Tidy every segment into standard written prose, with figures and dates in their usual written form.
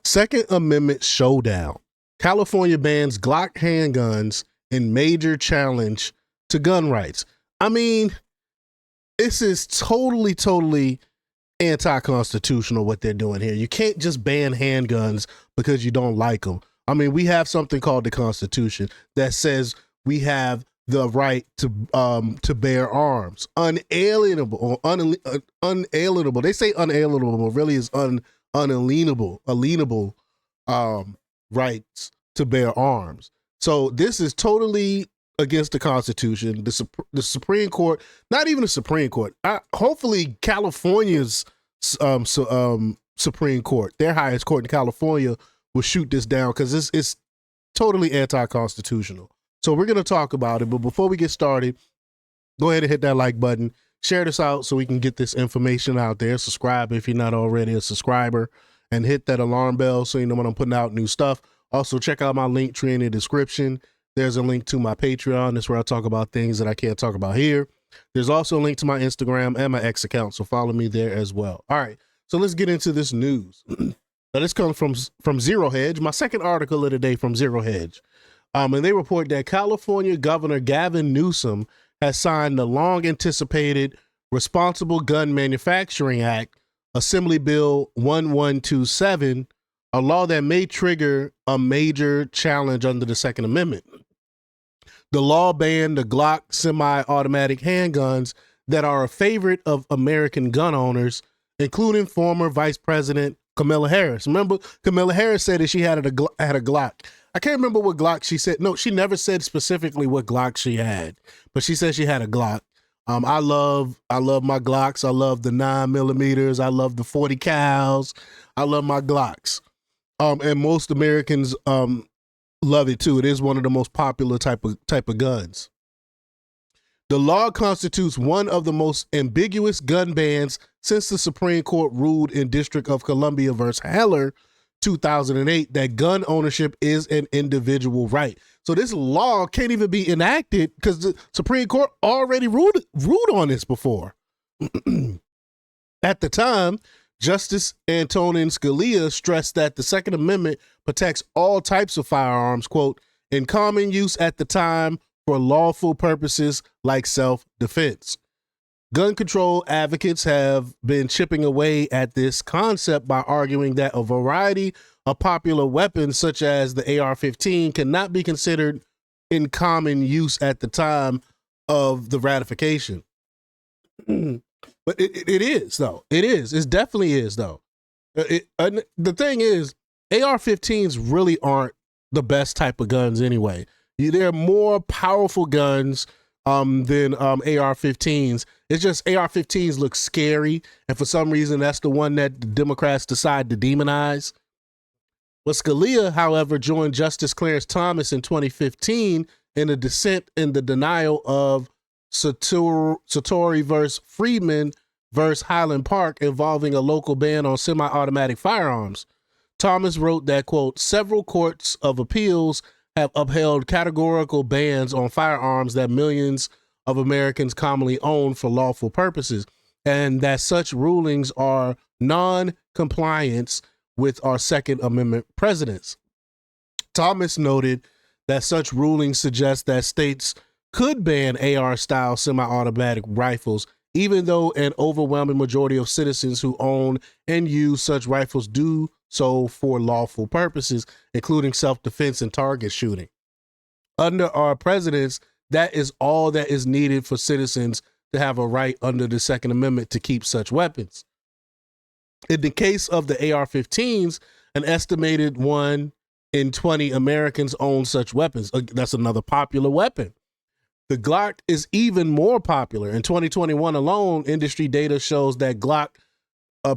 Second Amendment showdown. California bans Glock handguns in major challenge to gun rights. I mean, this is totally anti-constitutional what they're doing here. You can't just ban handguns because you don't like them. I mean, we have something called the Constitution that says we have the right to bear arms, unalienable or unalienable. They say unalienable, but really is alienable rights to bear arms. So this is totally against the Constitution. The Supreme Court, not even the Supreme Court. Hopefully, California's Supreme Court, their highest court in California, will shoot this down because it's totally anti-constitutional. So we're going to talk about it. But before we get started, go ahead and hit that like button. Share this out so we can get this information out there. Subscribe if you're not already a subscriber. And hit that alarm bell so you know when I'm putting out new stuff. Also, check out my link tree in the description. There's a link to my Patreon. That's where I talk about things that I can't talk about here. There's also a link to my Instagram and my X account, so follow me there as well. All right, so let's get into this news. Now, this comes from Zero Hedge, my second article of the day from Zero Hedge. And they report that California Governor Gavin Newsom has signed the long-anticipated Responsible Gun Manufacturing Act, Assembly Bill 1127, a law that may trigger a major challenge under the Second Amendment. The law banned the Glock semi-automatic handguns that are a favorite of American gun owners, including former Vice President Kamala Harris. Remember, Kamala Harris said that she had a Glock. I can't remember what Glock she said. No, she never said specifically what Glock she had, but she said she had a Glock. I love my Glocks. I love the 9mm. I love the 40 cals. I love my Glocks. And most Americans love it too. It is one of the most popular type of guns. The law constitutes one of the most ambiguous gun bans since the Supreme Court ruled in District of Columbia versus Heller 2008 that gun ownership is an individual right. So this law can't even be enacted because the Supreme Court already ruled on this before. At the time, Justice Antonin Scalia stressed that the Second Amendment protects all types of firearms, quote, in common use at the time for lawful purposes like self-defense. Gun control advocates have been chipping away at this concept by arguing that a variety of popular weapons, such as the AR-15, cannot be considered in common use at the time of the ratification. But it is, though. It is. It definitely is, though. The thing is, AR-15s really aren't the best type of guns anyway. They're more powerful guns than AR-15s. It's just AR-15s look scary, and for some reason, that's the one that the Democrats decide to demonize. But Scalia, however, joined Justice Clarence Thomas in 2015 in a dissent in the denial of Satori versus Friedman versus Highland Park involving a local ban on semi-automatic firearms. Thomas wrote that, quote, several courts of appeals have upheld categorical bans on firearms that millions of Americans commonly own for lawful purposes, and that such rulings are non-compliance with our Second Amendment precedents. Thomas noted that such rulings suggest that states could ban AR-style semi-automatic rifles, even though an overwhelming majority of citizens who own and use such rifles do so for lawful purposes, including self-defense and target shooting. Under our precedents, that is all that is needed for citizens to have a right under the Second Amendment to keep such weapons. In the case of the AR-15s, an estimated 1 in 20 Americans own such weapons. That's another popular weapon. The Glock is even more popular. In 2021 alone, industry data shows that Glock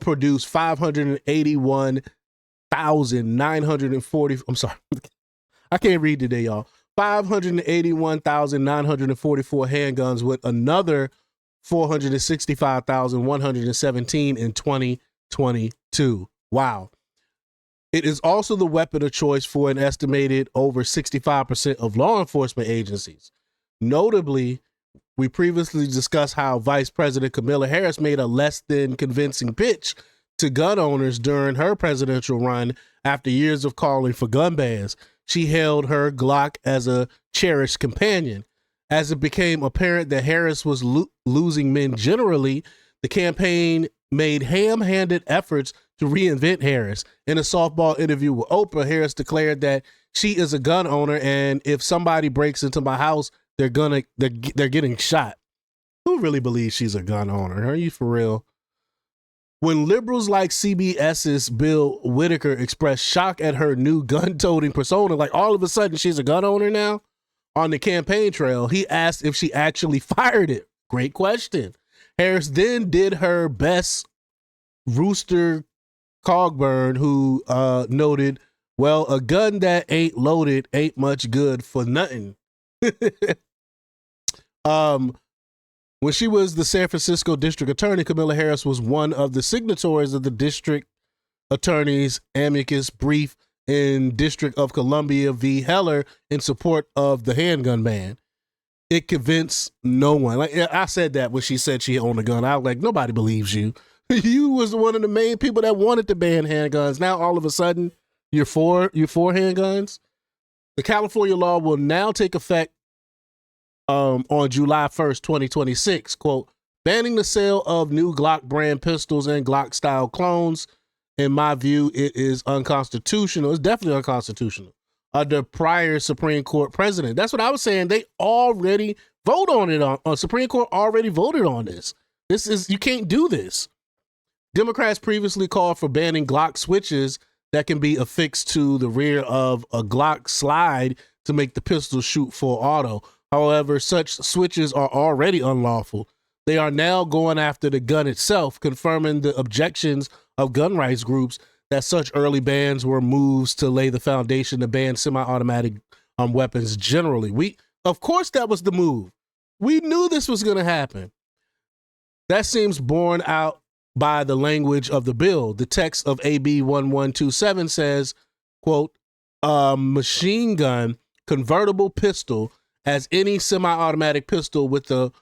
produced 581,940. I'm sorry. I can't read today, y'all. 581,944 handguns with another 465,117 in 2022. Wow. It is also the weapon of choice for an estimated over 65% of law enforcement agencies. Notably, we previously discussed how Vice President Kamala Harris made a less than convincing pitch to gun owners during her presidential run after years of calling for gun bans. She hailed her Glock as a cherished companion. As it became apparent that Harris was losing men generally, the campaign made ham-handed efforts to reinvent Harris. In a softball interview with Oprah, Harris declared that she is a gun owner, and if somebody breaks into my house, they're getting shot. Who really believes she's a gun owner? Are you for real? When liberals like CBS's Bill Whitaker expressed shock at her new gun-toting persona, like all of a sudden she's a gun owner now, on the campaign trail, he asked if she actually fired it. Great question. Harris then did her best Rooster Cogburn, who noted, well, a gun that ain't loaded ain't much good for nothing. When she was the San Francisco district attorney, Kamala Harris was one of the signatories of the district attorney's amicus brief in District of Columbia v. Heller in support of the handgun ban. It convinced no one. Like I said that when she said she owned a gun, I was like, nobody believes you. You was one of the main people that wanted to ban handguns. Now all of a sudden you're for handguns. The California law will now take effect on July 1st, 2026, quote, banning the sale of new Glock brand pistols and Glock style clones. In my view, it is unconstitutional. It's definitely unconstitutional. The prior Supreme Court president. That's what I was saying. They already vote on it. On Supreme Court already voted on this. You can't do this. Democrats previously called for banning Glock switches that can be affixed to the rear of a Glock slide to make the pistol shoot full auto. However, such switches are already unlawful. They are now going after the gun itself, confirming the objections of gun rights groups that such early bans were moves to lay the foundation to ban semi-automatic weapons generally. Of course, that was the move. We knew this was going to happen. That seems borne out by the language of the bill. The text of AB 1127 says, quote, a machine gun convertible pistol as any semi-automatic pistol with a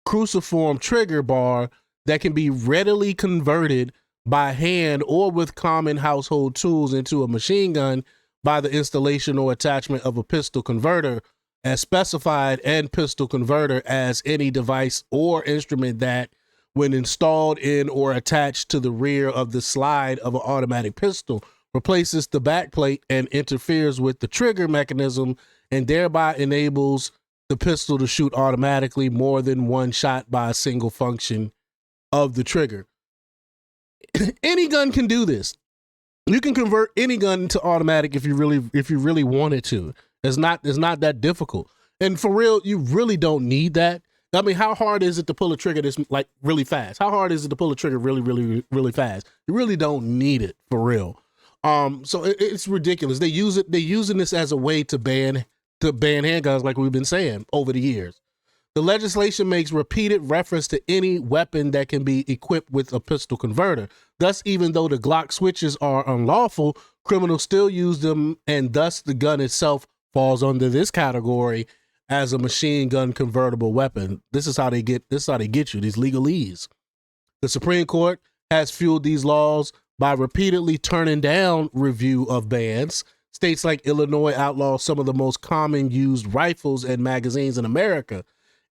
cruciform trigger bar that can be readily converted by hand or with common household tools into a machine gun by the installation or attachment of a pistol converter as specified, and pistol converter as any device or instrument that, when installed in or attached to the rear of the slide of an automatic pistol, replaces the backplate and interferes with the trigger mechanism and thereby enables the pistol to shoot automatically more than one shot by a single function of the trigger. Any gun can do this. You can convert any gun to automatic if you really wanted to. It's not that difficult. And for real, you really don't need that. I mean, how hard is it to pull a trigger that's like really fast? How hard is it to pull a trigger really, really, really fast? You really don't need it for real. So it's ridiculous. They're using this as a way to ban handguns, like we've been saying over the years. The legislation makes repeated reference to any weapon that can be equipped with a pistol converter. Thus, even though the Glock switches are unlawful, criminals still use them, and thus the gun itself falls under this category as a machine gun convertible weapon. This is how they get you, these legalese. The Supreme Court has fueled these laws by repeatedly turning down review of bans. States like Illinois outlaw some of the most common used rifles and magazines in America.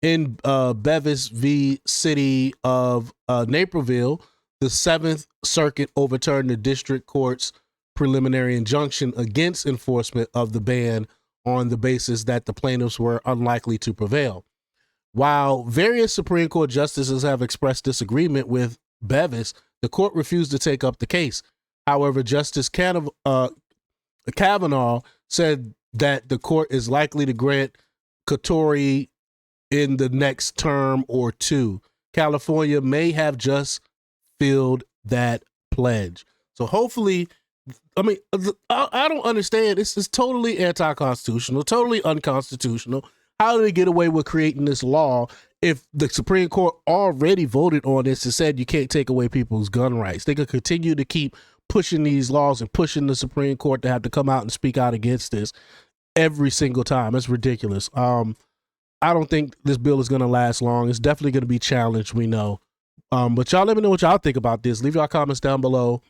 In Bevis v. City of Naperville, the Seventh Circuit overturned the district court's preliminary injunction against enforcement of the ban on the basis that the plaintiffs were unlikely to prevail. While various Supreme Court justices have expressed disagreement with Bevis, the court refused to take up the case. However, Justice Kavanaugh said that the court is likely to grant Katori in the next term or two. California may have just filled that pledge. So hopefully, I mean, I don't understand. This is totally anti-constitutional, totally unconstitutional. How do they get away with creating this law if the Supreme Court already voted on this and said you can't take away people's gun rights? They could continue to keep pushing these laws and pushing the Supreme Court to have to come out and speak out against this every single time. It's ridiculous. I don't think this bill is going to last long. It's definitely going to be challenged, we know. But y'all let me know what y'all think about this. Leave y'all comments down below.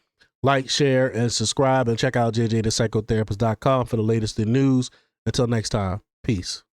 Like, share, and subscribe, and check out jjthepsychotherapist.com for the latest in news. Until next time, peace.